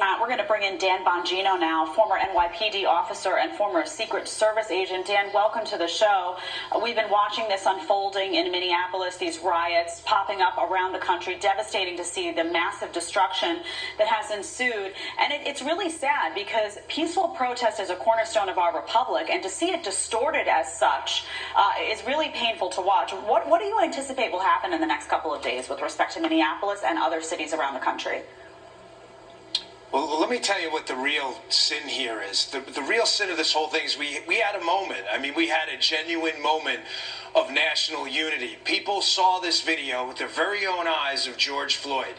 Matt. We're going to bring in Dan Bongino now, former NYPD officer and former Secret Service agent. Dan, welcome to the show. We've been watching this unfolding in Minneapolis, these riots popping up around the country. Devastating to see the massive destruction that has ensued. And it's really sad because peaceful protest is a cornerstone of our republic, and to see it distorted as such is really painful to watch. What do you anticipate will happen in the next couple of days with respect to Minneapolis and other cities around the country? Well, let me tell you what the real sin here is. The real sin of this whole thing is we had a moment. I mean, we had a genuine moment of national unity. People saw this video with their very own eyes of George Floyd.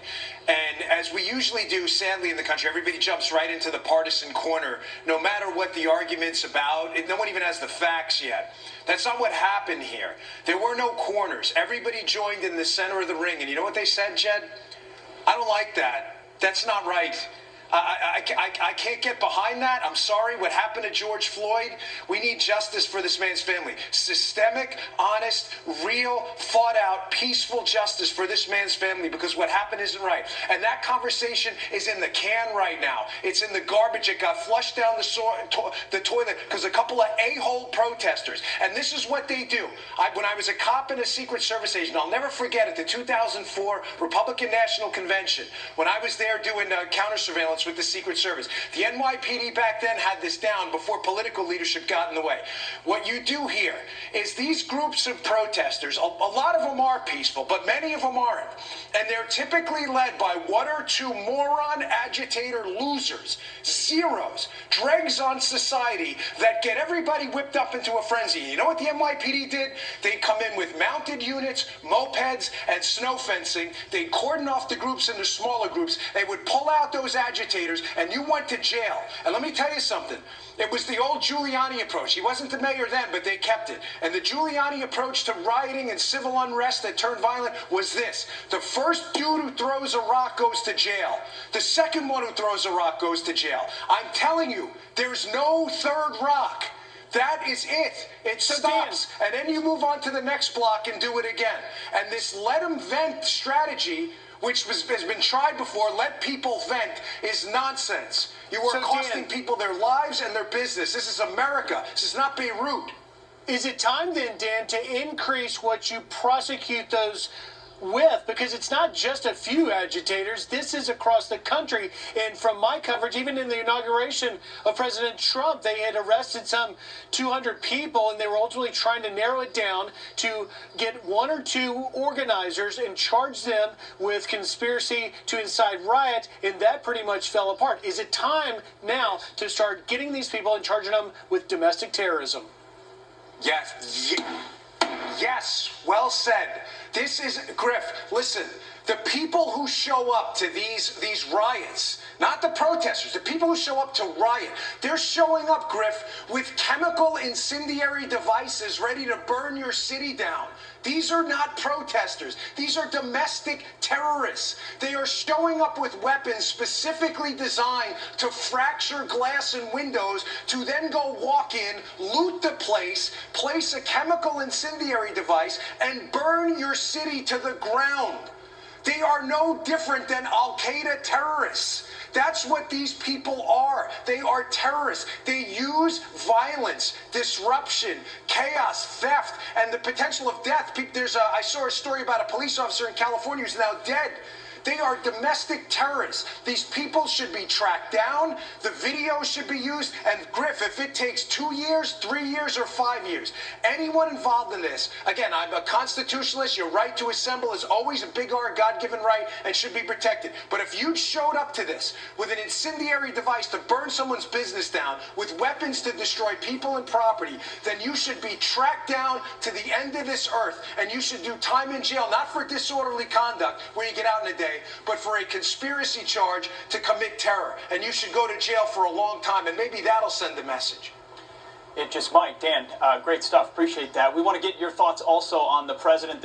And as we usually do, sadly, in the country, everybody jumps right into the partisan corner, no matter what the argument's about. No one even has the facts yet. That's not what happened here. There were no corners. Everybody joined in the center of the ring. And you know what they said, Jed? I don't like that. That's not right. I can't get behind that. I'm sorry what happened to George Floyd. We need justice for this man's family. Systemic, honest, real, thought out, peaceful justice for this man's family, because what happened isn't right. And that conversation is in the can right now. It's in the garbage. It got flushed down the toilet because a couple of a-hole protesters. And this is what they do. When I was a cop and a Secret Service agent, I'll never forget it, the 2004 Republican National Convention, when I was there doing counter-surveillance with the Secret Service. The NYPD back then had this down before political leadership got in the way. What you do here is these groups of protesters, a lot of them are peaceful, but many of them aren't. And they're typically led by one or two moron agitator losers, zeros, dregs on society that get everybody whipped up into a frenzy. You know what the NYPD did? They come in with mounted units, mopeds, and snow fencing. They cordon off the groups into smaller groups. They would pull out those agitators, and you went to jail. And let me tell you something. It was the old Giuliani approach. He wasn't the mayor then, but they kept it. And the Giuliani approach to rioting and civil unrest that turned violent was this. The first dude who throws a rock goes to jail. The second one who throws a rock goes to jail. I'm telling you, there's no third rock. That is it. It stops. And then you move on to the next block and do it again. And this let them vent strategy, which has been tried before, let people vent, is nonsense. You are costing people their lives and their business. This is America. This is not Beirut. Is it time then, Dan, to increase what you prosecute those with? Because it's not just a few agitators. This is across the country. And from my coverage, even in the inauguration of President Trump, they had arrested some 200 people, and they were ultimately trying to narrow it down to get one or two organizers and charge them with conspiracy to incite riot, and that pretty much fell apart. Is it time now to start getting these people and charging them with domestic terrorism? Yes. Yes, well said. This is, Griff, listen, the people who show up to these riots, not the protesters, the people who show up to riot, they're showing up, Griff, with chemical incendiary devices ready to burn your city down. These are not protesters. These are domestic terrorists. They are showing up with weapons specifically designed to fracture glass and windows, to then go walk in, loot the place a chemical incendiary device, and burn your city to the ground. They are no different than Al-Qaeda terrorists. That's what these people are. They are terrorists. They use violence, disruption, chaos, theft, and the potential of death. I saw a story about a police officer in California who's now dead. They are domestic terrorists. These people should be tracked down. The video should be used. And Griff, if it takes 2 years, 3 years, or 5 years, anyone involved in this, again, I'm a constitutionalist. Your right to assemble is always a big R, God-given right, and should be protected. But if you showed up to this with an incendiary device to burn someone's business down, with weapons to destroy people and property, then you should be tracked down to the end of this earth, and you should do time in jail, not for disorderly conduct where you get out in a day, but for a conspiracy charge to commit terror. And you should go to jail for a long time, and maybe that'll send a message. It just might. Dan, great stuff. Appreciate that. We want to get your thoughts also on the president.